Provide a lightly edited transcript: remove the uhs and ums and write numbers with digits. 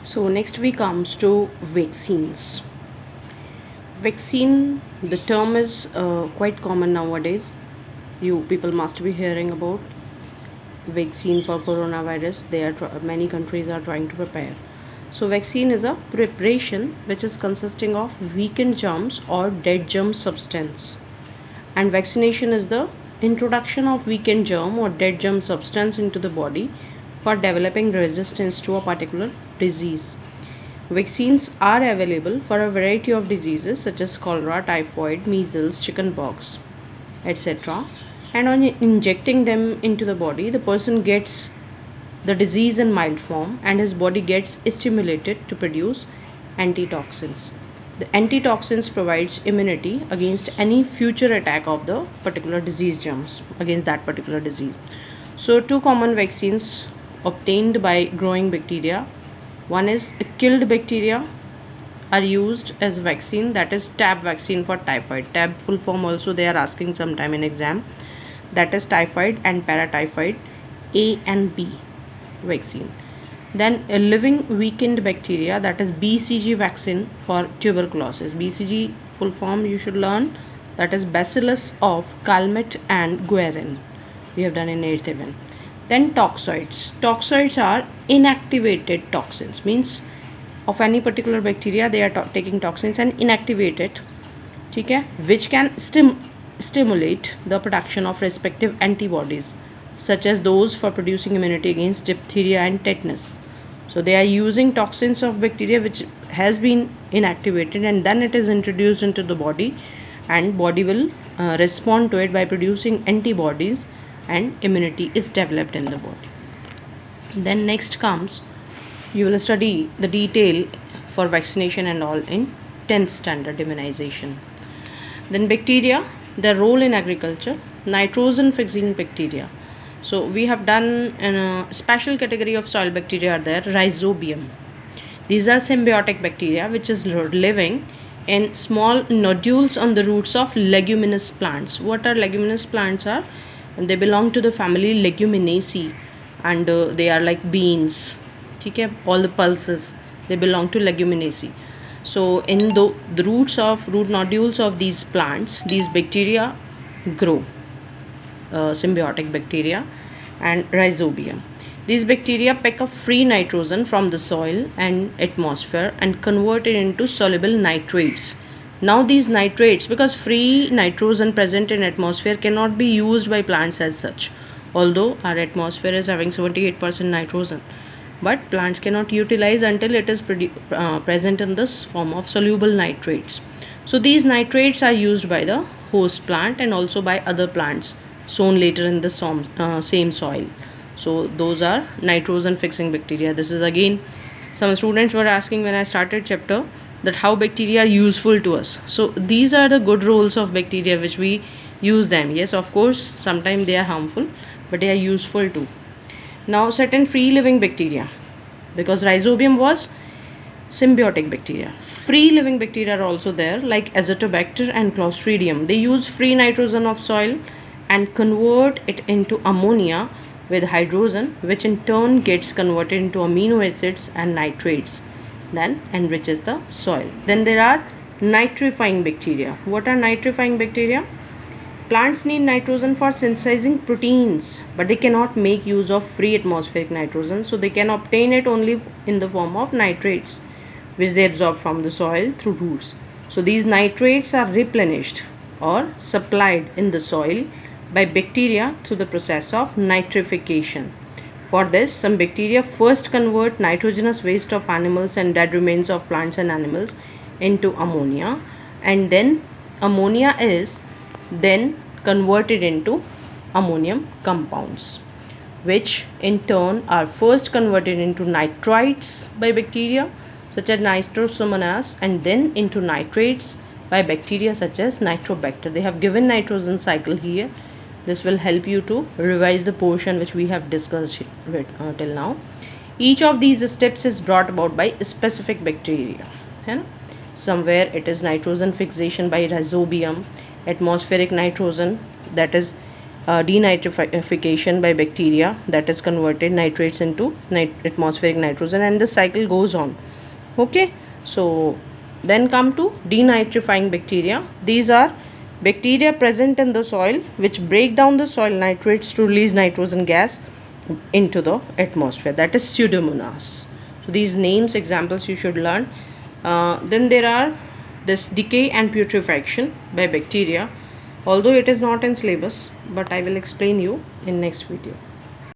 So next we comes to vaccines. Vaccine, the term is quite common nowadays. You people must be hearing about vaccine for coronavirus. Many countries are trying to prepare. So vaccine is a preparation which is consisting of weakened germs or dead germ substance, and vaccination is the introduction of weakened germ or dead germ substance into the body for developing resistance to a particular disease. Vaccines are available for a variety of diseases such as cholera, typhoid, measles, chickenpox, etc. And on injecting them into the body, the person gets the disease in mild form and his body gets stimulated to produce antitoxins. The antitoxins provides immunity against any future attack of the particular disease germs against that particular disease. So two common vaccines obtained by growing bacteria. One is killed bacteria are used as vaccine, that is TAB vaccine for typhoid. TAB full form also they are asking sometime in exam, that is typhoid and paratyphoid A and B vaccine. Then a living weakened bacteria, that is BCG vaccine for tuberculosis. BCG full form you should learn, that is Bacillus of Calmette and Guerin. We have done in 8th even. Then toxoids. Toxoids are inactivated toxins, means of any particular bacteria they are taking toxins and inactivate it, okay, which can stimulate the production of respective antibodies such as those for producing immunity against diphtheria and tetanus. So they are using toxins of bacteria which has been inactivated, and then it is introduced into the body, and body will respond to it by producing antibodies, and immunity is developed in the body. Then next comes, you will study the detail for vaccination and all in 10th standard immunization. Then bacteria, their role in agriculture. Nitrogen fixing bacteria. So we have done in a special category of soil bacteria are there, Rhizobium. These are symbiotic bacteria which is living in small nodules on the roots of leguminous plants. What are leguminous plants are? They belong to the family Leguminosae, and they are like beans. Okay, all the pulses they belong to Leguminosae. So in the root nodules of these plants, these bacteria grow, symbiotic bacteria and Rhizobium. These bacteria pick up free nitrogen from the soil and atmosphere and convert it into soluble nitrates. Now these nitrates, because free nitrogen present in atmosphere cannot be used by plants as such, although our atmosphere is having 78% nitrogen, but plants cannot utilize until it is present in this form of soluble nitrates. So these nitrates are used by the host plant and also by other plants sown later in the same soil. So those are nitrogen fixing bacteria. This is again, some students were asking when I started chapter that how bacteria are useful to us. So these are the good roles of bacteria which we use them. Yes, of course sometimes they are harmful, but they are useful too. Now certain free living bacteria, because Rhizobium was symbiotic bacteria. Free living bacteria are also there, like Azotobacter and Clostridium. They use free nitrogen of soil and convert it into ammonia with hydrogen, which in turn gets converted into amino acids and nitrates, then enriches the soil. Then there are nitrifying bacteria. What are nitrifying bacteria? Plants need nitrogen for synthesizing proteins, but they cannot make use of free atmospheric nitrogen, so they can obtain it only in the form of nitrates, which they absorb from the soil through roots. So these nitrates are replenished or supplied in the soil by bacteria through the process of nitrification. For this, some bacteria first convert nitrogenous waste of animals and dead remains of plants and animals into ammonia, and then ammonia is then converted into ammonium compounds, which in turn are first converted into nitrites by bacteria such as Nitrosomonas, and then into nitrates by bacteria such as Nitrobacter. They have given nitrogen cycle here. This will help you to revise the portion which we have discussed till now. Each of these steps is brought about by specific bacteria. Somewhere it is nitrogen fixation by Rhizobium, atmospheric nitrogen, that is denitrification by bacteria, that is converted nitrates into atmospheric nitrogen, and the cycle goes on. Okay, so then come to denitrifying bacteria. These are bacteria present in the soil which break down the soil nitrates to release nitrogen gas into the atmosphere, that is pseudomonas. So these names, examples you should learn. Then there are this decay and putrefaction by bacteria, although it is not in syllabus, but I will explain you in next video.